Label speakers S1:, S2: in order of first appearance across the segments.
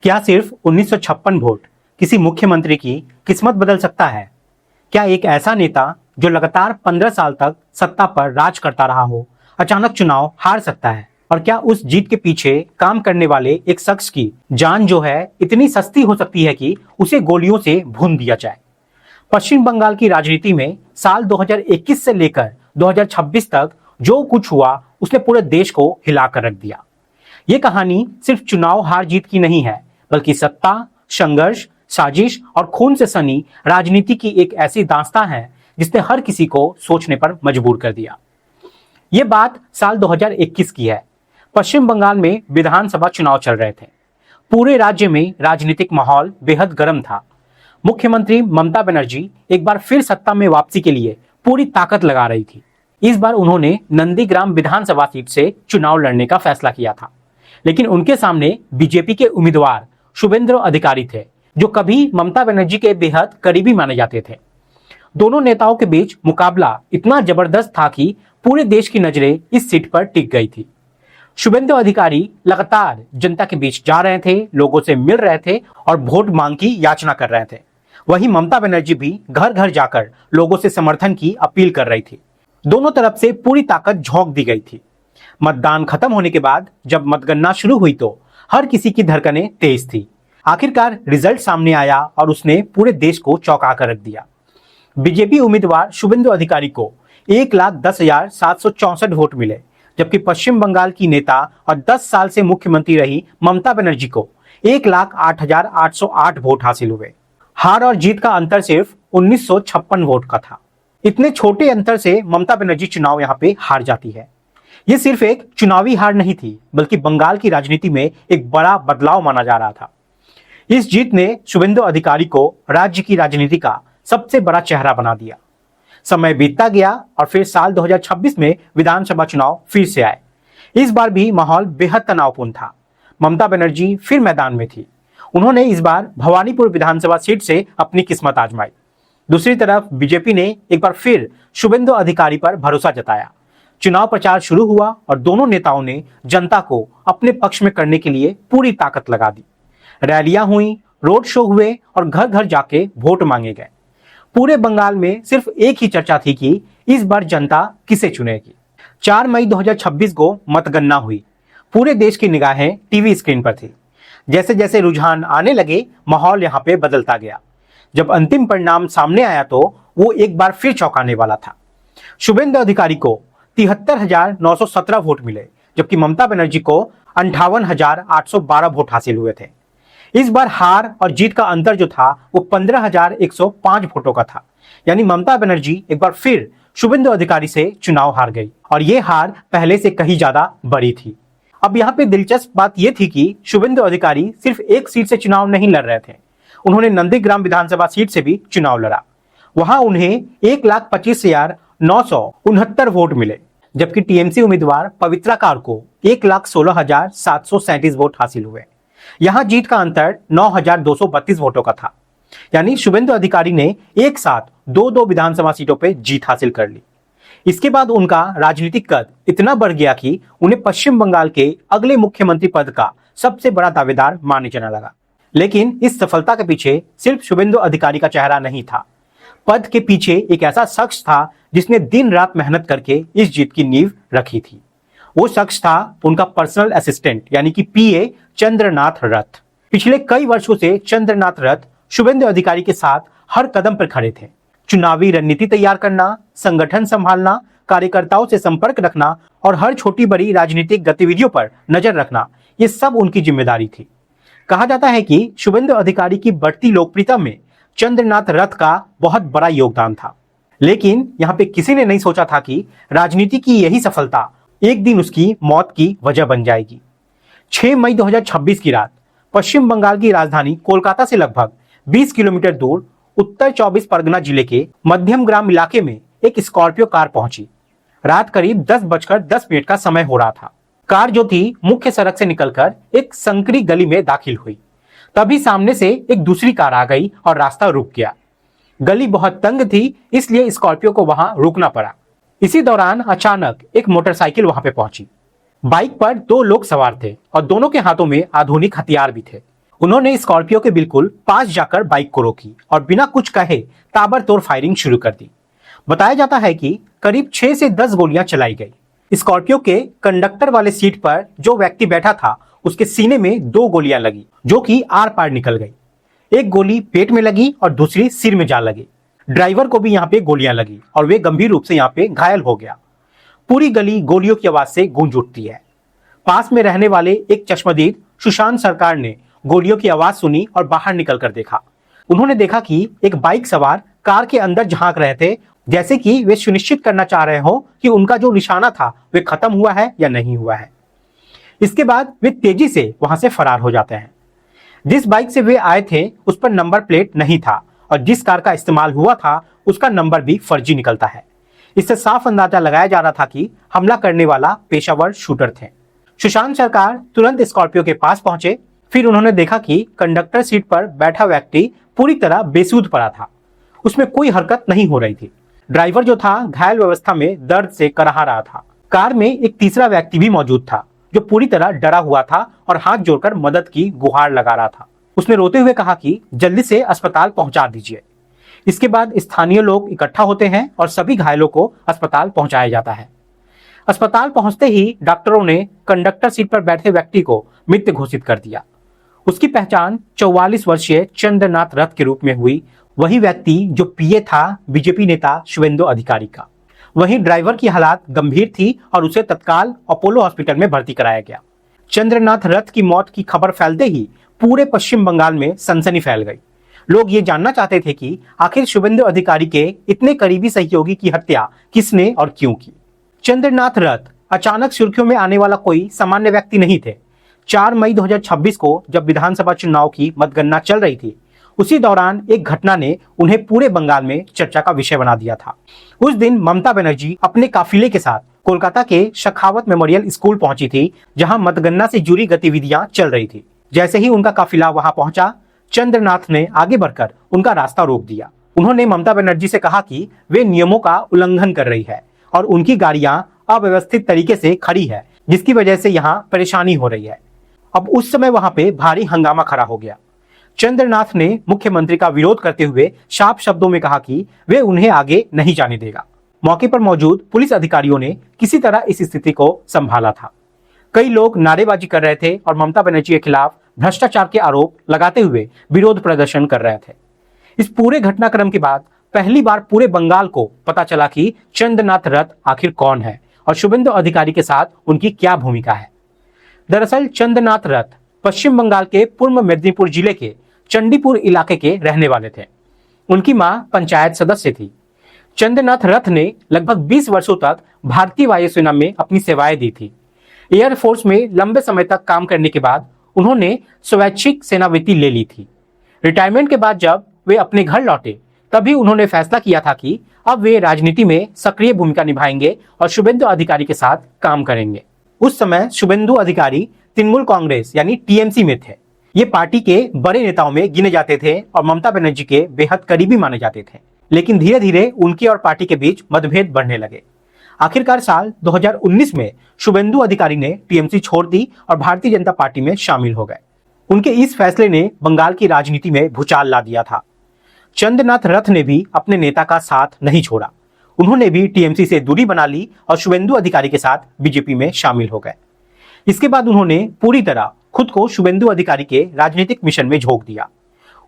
S1: क्या सिर्फ 1956 वोट किसी मुख्यमंत्री की किस्मत बदल सकता है? क्या एक ऐसा नेता जो लगातार 15 साल तक सत्ता पर राज करता रहा हो, अचानक चुनाव हार सकता है? और क्या उस जीत के पीछे काम करने वाले एक शख्स की जान जो है इतनी सस्ती हो सकती है कि उसे गोलियों से भून दिया जाए? पश्चिम बंगाल की राजनीति में साल 2021 से लेकर 2026 तक जो कुछ हुआ उसने पूरे देश को हिलाकर रख दिया। ये कहानी सिर्फ चुनाव हार जीत की नहीं है, बल्कि सत्ता, संघर्ष, साजिश और खून से सनी राजनीति की एक ऐसी दास्तां है जिसने हर किसी को सोचने पर मजबूर कर दिया। ये बात साल 2021 की है। पश्चिम बंगाल में विधानसभा चुनाव चल रहे थे। पूरे राज्य में राजनीतिक माहौल बेहद गर्म था। मुख्यमंत्री ममता बनर्जी एक बार फिर सत्ता में वापसी के लिए पूरी ताकत लगा रही थी। इस बार उन्होंने नंदीग्राम विधानसभा सीट से चुनाव लड़ने का फैसला किया था, लेकिन उनके सामने बीजेपी के उम्मीदवार शुभेंद्र अधिकारी थे, जो कभी ममता बनर्जी के बेहद करीबी माने जाते थे। दोनों नेताओं के बीच मुकाबला इतना जबरदस्त था कि पूरे देश की नजरें इस सीट पर टिक गई थी। शुभेंद्र अधिकारी लगातार जनता के बीच जा रहे थे, लोगों से मिल रहे थे और वोट मांग की याचना कर रहे थे। वहीं ममता बनर्जी भी घर घर जाकर लोगों से समर्थन की अपील कर रही थी। दोनों तरफ से पूरी ताकत झोंक दी गई थी। मतदान खत्म होने के बाद जब मतगणना शुरू हुई तो हर किसी की धड़कनें तेज थी। आखिरकार रिजल्ट सामने आया और उसने पूरे देश को चौंका कर रख दिया। बीजेपी उम्मीदवार शुभेंद्र अधिकारी को 1,10,764 वोट मिले, जबकि पश्चिम बंगाल की नेता और 10 साल से मुख्यमंत्री रही ममता बनर्जी को 1,08,808 वोट हासिल हुए। हार और जीत का अंतर सिर्फ 1956 वोट का था। इतने छोटे अंतर से ममता बनर्जी चुनाव यहाँ पे हार जाती है। ये सिर्फ एक चुनावी हार नहीं थी, बल्कि बंगाल की राजनीति में एक बड़ा बदलाव माना जा रहा था। इस जीत ने शुभेंद्र अधिकारी को राज्य की राजनीति का सबसे बड़ा चेहरा बना दिया। समय बीतता गया और फिर साल 2026 में विधानसभा चुनाव फिर से आए। इस बार भी माहौल बेहद तनावपूर्ण था। ममता बनर्जी फिर मैदान में थी। उन्होंने इस बार भवानीपुर विधानसभा सीट से अपनी किस्मत आजमाई। दूसरी तरफ बीजेपी ने एक बार फिर शुभेंद्र अधिकारी पर भरोसा जताया। चुनाव प्रचार शुरू हुआ और दोनों नेताओं ने जनता को अपने पक्ष में करने के लिए पूरी ताकत लगा दी। रैलियां हुई, रोड शो हुए और घर घर जाके वोट मांगे गए। पूरे बंगाल में सिर्फ एक ही चर्चा थी कि इस बार जनता किसे चुनेगी। 4 मई 2026 को मतगणना हुई। पूरे देश की निगाहें टीवी स्क्रीन पर थी। जैसे जैसे रुझान आने लगे, माहौल यहाँ पे बदलता गया। जब अंतिम परिणाम सामने आया तो वो एक बार फिर चौंकाने वाला था। शुभेंद्र अधिकारी को 73,917 वोट मिले, जबकि ममता बनर्जी को 58,812 वोट हासिल हुए थे। इस बार हार और जीत का अंतर जो था वो 15,105 वोटों का था। यानी ममता बनर्जी एक बार फिर शुभेंद्र अधिकारी से चुनाव हार गई और ये हार पहले से कहीं ज्यादा बड़ी थी। अब यहाँ पे दिलचस्प बात यह थी कि शुभेंद्र अधिकारी सिर्फ एक सीट से चुनाव नहीं लड़ रहे थे। उन्होंने नंदीग्राम विधानसभा सीट से भी चुनाव लड़ा। वहां उन्हें 1,25,969 वोट मिले, जबकि टीएमसी उम्मीदवार पवित्रा कार को 1,16,737 वोट हासिल हुए। यहां जीत का अंतर 9,232 वोटों का था। यानी शुभेंद्र अधिकारी ने एक साथ दो विधानसभा सीटों पर जीत हासिल कर ली। इसके बाद उनका राजनीतिक कद इतना बढ़ गया कि उन्हें पश्चिम बंगाल के अगले मुख्यमंत्री पद का सबसे बड़ा दावेदार माने जाने लगा। लेकिन इस सफलता के पीछे सिर्फ शुभेंद्र अधिकारी का चेहरा नहीं था। पद के पीछे एक ऐसा शख्स था जिसने दिन रात मेहनत करके इस जीत की नींव रखी थी। वो शख्स था उनका पर्सनल असिस्टेंट यानी कि पीए चंद्रनाथ रथ। पिछले कई वर्षों से चंद्रनाथ रथ शुभेंद्र अधिकारी के साथ हर कदम पर खड़े थे। चुनावी रणनीति तैयार करना, संगठन संभालना, कार्यकर्ताओं से संपर्क रखना और हर छोटी बड़ी राजनीतिक गतिविधियों पर नजर रखना, ये सब उनकी जिम्मेदारी थी। कहा जाता है कि शुभेंद्र अधिकारी की बढ़ती लोकप्रियता में चंद्रनाथ रथ का बहुत बड़ा योगदान था। लेकिन यहाँ पे किसी ने नहीं सोचा था कि राजनीति की यही सफलता एक दिन उसकी मौत की वजह बन जाएगी। 6 मई 2026 की रात पश्चिम बंगाल की राजधानी कोलकाता से लगभग 20 किलोमीटर दूर उत्तर 24 परगना जिले के मध्यम ग्राम इलाके में एक स्कॉर्पियो कार पहुंची। रात करीब 10:10 का समय हो रहा था। कार जो थी मुख्य सड़क से निकलकर एक संकरी गली में दाखिल हुई। तभी सामने से एक दूसरी कार आ गई और रास्ता रुक गया। गली बहुत तंग थी, इसलिए स्कॉर्पियो को वहां रुकना पड़ा। इसी दौरान अचानक एक मोटरसाइकिल वहां पे पहुंची। बाइक पर 2 लोग सवार थे और दोनों के हाथों में आधुनिक हथियार भी थे। उन्होंने स्कॉर्पियो के बिल्कुल पास जाकर बाइक को रोकी और बिना कुछ कहे ताबड़तोड़ फायरिंग शुरू कर दी। बताया जाता है कि करीब 6 से 10 गोलियां चलाई गई। स्कॉर्पियो के कंडक्टर वाले सीट पर जो व्यक्ति बैठा था उसके सीने में 2 गोलियां लगी, जो कि आर पार निकल गई। एक गोली पेट में लगी और दूसरी सिर में जा लगी। ड्राइवर को भी यहाँ पे गोलियां लगी और वे गंभीर रूप से यहाँ पे घायल हो गया। पूरी गली गोलियों की आवाज से गूंज उठती है। पास में रहने वाले एक चश्मदीद सुशांत सरकार ने गोलियों की आवाज सुनी और बाहर निकलकर देखा। उन्होंने देखा कि एक बाइक सवार कार के अंदर झांक रहे थे, जैसे कि वे सुनिश्चित करना चाह रहे हो कि उनका जो निशाना था वे खत्म हुआ है या नहीं हुआ है। इसके बाद वे तेजी से वहां से फरार हो जाते हैं। जिस बाइक से वे आए थे उस पर नंबर प्लेट नहीं था और जिस कार का इस्तेमाल हुआ था उसका नंबर भी फर्जी निकलता है। इससे साफ अंदाजा लगाया जा रहा था कि हमला करने वाला पेशावर शूटर थे। सुशांत सरकार तुरंत स्कॉर्पियो के पास पहुंचे। फिर उन्होंने देखा कि कंडक्टर सीट पर बैठा व्यक्ति पूरी तरह बेसुध पड़ा था। उसमें कोई हरकत नहीं हो रही थी। ड्राइवर जो था घायल अवस्था में दर्द से कराह रहा था। कार में एक तीसरा व्यक्ति भी मौजूद था जो पूरी तरह डरा हुआ था और हाथ जोड़कर मदद की गुहार लगा रहा था। उसने रोते हुए कहा कि जल्दी से अस्पताल पहुंचा दीजिए। इसके बाद स्थानीय लोग इकट्ठा होते हैं और सभी घायलों को अस्पताल पहुंचाया जाता है। अस्पताल पहुंचते ही डॉक्टरों ने कंडक्टर सीट पर बैठे व्यक्ति को मृत घोषित कर दिया। उसकी पहचान 44 वर्षीय चंद्रनाथ रथ के रूप में हुई। वही व्यक्ति जो पीए था बीजेपी नेता शुभेंदु अधिकारी का। वहीं ड्राइवर की हालत गंभीर थी और उसे तत्काल अपोलो हॉस्पिटल में भर्ती कराया गया। चंद्रनाथ रथ की मौत की खबर फैलते ही पूरे पश्चिम बंगाल में सनसनी फैल गई। लोग ये जानना चाहते थे कि आखिर शुभेंदु अधिकारी के इतने करीबी सहयोगी की हत्या किसने और क्यों की। चंद्रनाथ रथ अचानक सुर्खियों में आने वाला कोई सामान्य व्यक्ति नहीं थे। 4 मई 2026 को जब विधानसभा चुनाव की मतगणना चल रही थी, उसी दौरान एक घटना ने उन्हें पूरे बंगाल में चर्चा का विषय बना दिया था। उस दिन ममता बनर्जी अपने काफिले के साथ कोलकाता के शखावत मेमोरियल स्कूल पहुंची थी, जहां मतगणना से जुड़ी गतिविधियां चल रही थी। जैसे ही उनका काफिला वहां पहुंचा, चंद्रनाथ ने आगे बढ़कर उनका रास्ता रोक दिया। उन्होंने ममता बनर्जी से कहा कि वे नियमों का उल्लंघन कर रही है और उनकी गाड़ियां अव्यवस्थित तरीके से खड़ी है, जिसकी वजह से यहाँ परेशानी हो रही है। अब उस समय वहां पे भारी हंगामा खड़ा हो गया। चंद्रनाथ ने मुख्यमंत्री का विरोध करते हुए साफ शब्दों में कहा कि वे उन्हें आगे नहीं जाने देगा। मौके पर मौजूद पुलिस अधिकारियों ने किसी तरह इस स्थिति को संभाला था। कई लोग नारेबाजी कर रहे थे और ममता बनर्जी के खिलाफ भ्रष्टाचार के आरोप लगाते हुए विरोध प्रदर्शन कर रहे थे। इस पूरे घटनाक्रम के बाद पहली बार पूरे बंगाल को पता चला कि चंद्रनाथ रथ आखिर कौन है और शुभेंदु अधिकारी के साथ उनकी क्या भूमिका है। दरअसल चंद्रनाथ रथ पश्चिम बंगाल के पूर्व मेदिनीपुर जिले के चंडीपुर इलाके के रहने वाले थे। उनकी मां पंचायत सदस्य थी। चंद्रनाथ रथ ने लगभग 20 वर्षों तक भारतीय वायुसेना में अपनी सेवाएं दी थी। एयरफोर्स में लंबे समय तक काम करने के बाद उन्होंने स्वैच्छिक सेनावृत्ति ले ली थी। रिटायरमेंट के बाद जब वे अपने घर लौटे, तभी उन्होंने फैसला किया था कि अब वे राजनीति में सक्रिय भूमिका निभाएंगे और शुभेंदु अधिकारी के साथ काम करेंगे। उस समय शुभेंदु अधिकारी तृणमूल कांग्रेस यानी टीएमसी में थे। ये पार्टी के बड़े नेताओं में गिने जाते थे और ममता बनर्जी के बेहद करीबी माने जाते थे। लेकिन धीरे धीरे उनके और पार्टी के बीच मतभेद बढ़ने लगे। आखिरकार साल 2019 में शुभेंदु अधिकारी ने टीएमसी छोड़ दी और भारतीय जनता पार्टी में शामिल हो गए। उनके इस फैसले ने बंगाल की राजनीति में भूचाल ला दिया था। चंद्रनाथ रथ ने भी अपने नेता का साथ नहीं छोड़ा। उन्होंने भी टीएमसी से दूरी बना ली और शुभेंदु अधिकारी के साथ बीजेपी में शामिल हो गए। इसके बाद उन्होंने पूरी तरह खुद को शुभेंदु अधिकारी के राजनीतिक मिशन में झोंक दिया।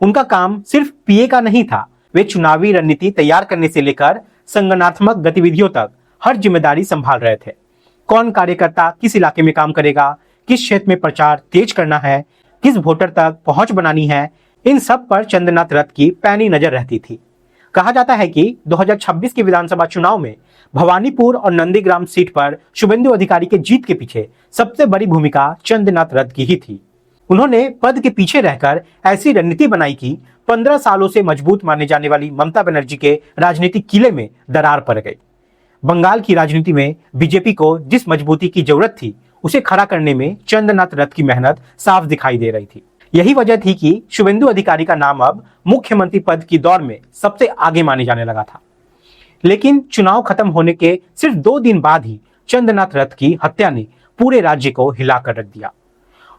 S1: उनका काम सिर्फ पीए का नहीं था, वे चुनावी रणनीति तैयार करने से लेकर संगठनात्मक गतिविधियों तक हर जिम्मेदारी संभाल रहे थे। कौन कार्यकर्ता किस इलाके में काम करेगा, किस क्षेत्र में प्रचार तेज करना है, किस वोटर तक पहुंच बनानी है, इन सब पर चंद्रनाथ रथ की पैनी नजर रहती थी। कहा जाता है कि 2026 के विधानसभा चुनाव में भवानीपुर और नंदीग्राम सीट पर शुभेंदु अधिकारी के जीत के पीछे सबसे बड़ी भूमिका चंद्रनाथ रथ की ही थी। उन्होंने पद के पीछे रहकर ऐसी रणनीति बनाई कि 15 सालों से मजबूत माने जाने वाली ममता बनर्जी के राजनीतिक किले में दरार पड़ गई। बंगाल की राजनीति में बीजेपी को जिस मजबूती की जरूरत थी, उसे खड़ा करने में चंद्रनाथ रथ की मेहनत साफ दिखाई दे रही थी। यही वजह थी कि शुभेंदु अधिकारी का नाम अब मुख्यमंत्री पद की दौड़ में सबसे आगे माने जाने लगा था। लेकिन चुनाव खत्म होने के सिर्फ 2 दिन बाद ही चंद्रनाथ रथ की हत्या ने पूरे राज्य को हिला कर रख दिया।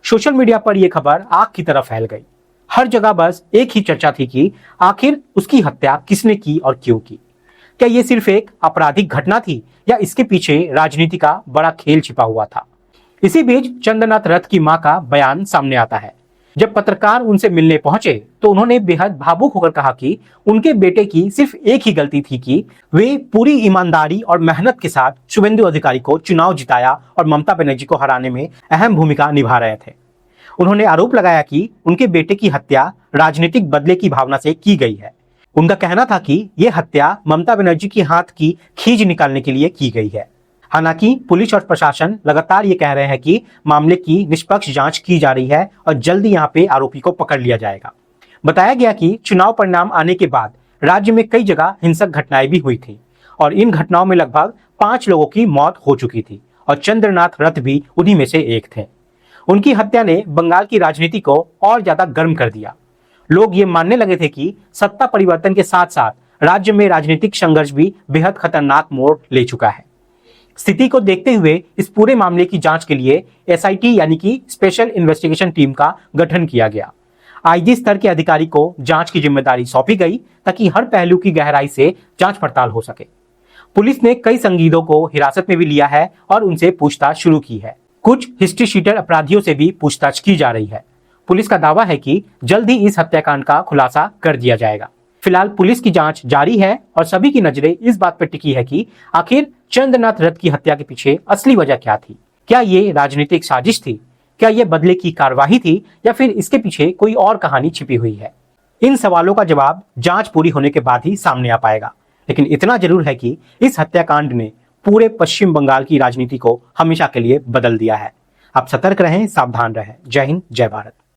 S1: सोशल मीडिया पर यह खबर आग की तरह फैल गई। हर जगह बस एक ही चर्चा थी कि आखिर उसकी हत्या किसने की और क्यों की। क्या ये सिर्फ एक आपराधिक घटना थी या इसके पीछे राजनीति का बड़ा खेल छिपा हुआ था? इसी बीच चंद्रनाथ रथ की मां का बयान सामने आता है। जब पत्रकार उनसे मिलने पहुंचे तो उन्होंने बेहद भावुक होकर कहा कि उनके बेटे की सिर्फ एक ही गलती थी कि वे पूरी ईमानदारी और मेहनत के साथ शुभेंदु अधिकारी को चुनाव जिताया और ममता बनर्जी को हराने में अहम भूमिका निभा रहे थे। उन्होंने आरोप लगाया कि उनके बेटे की हत्या राजनीतिक बदले की भावना से की गई है। उनका कहना था कि यह हत्या ममता बनर्जी के हाथ की खींच निकालने के लिए की गई है। हालांकि पुलिस और प्रशासन लगातार ये कह रहे हैं कि मामले की निष्पक्ष जांच की जा रही है और जल्दी यहां पे आरोपी को पकड़ लिया जाएगा। बताया गया कि चुनाव परिणाम आने के बाद राज्य में कई जगह हिंसक घटनाएं भी हुई थी और इन घटनाओं में लगभग 5 लोगों की मौत हो चुकी थी और चंद्रनाथ रथ भी उन्हीं में से एक थे। उनकी हत्या ने बंगाल की राजनीति को और ज्यादा गर्म कर दिया। लोग ये मानने लगे थे कि सत्ता परिवर्तन के साथ साथ राज्य में राजनीतिक संघर्ष भी बेहद खतरनाक मोड़ ले चुका है। स्थिति को देखते हुए इस पूरे मामले की जांच के लिए एसआईटी यानी कि स्पेशल इन्वेस्टिगेशन टीम का गठन किया गया। आईजी स्तर के अधिकारी को जांच की जिम्मेदारी सौंपी गई ताकि हर पहलू की गहराई से जांच पड़ताल हो सके। पुलिस ने कई संदिग्धों को हिरासत में भी लिया है और उनसे पूछताछ शुरू की है। कुछ हिस्ट्री शीटर अपराधियों से भी पूछताछ की जा रही है। पुलिस का दावा है कि जल्द ही इस हत्याकांड का खुलासा कर दिया जाएगा। फिलहाल पुलिस की जांच जारी है और सभी की नजरें इस बात पर टिकी है कि आखिर चंद्रनाथ रथ की हत्या के पीछे असली वजह क्या थी। क्या ये राजनीतिक साजिश थी? क्या ये बदले की कार्यवाही थी या फिर इसके पीछे कोई और कहानी छिपी हुई है? इन सवालों का जवाब जांच पूरी होने के बाद ही सामने आ पाएगा। लेकिन इतना जरूर है कि इस हत्याकांड ने पूरे पश्चिम बंगाल की राजनीति को हमेशा के लिए बदल दिया है। आप सतर्क रहें, सावधान रहें। जय हिंद, जय भारत।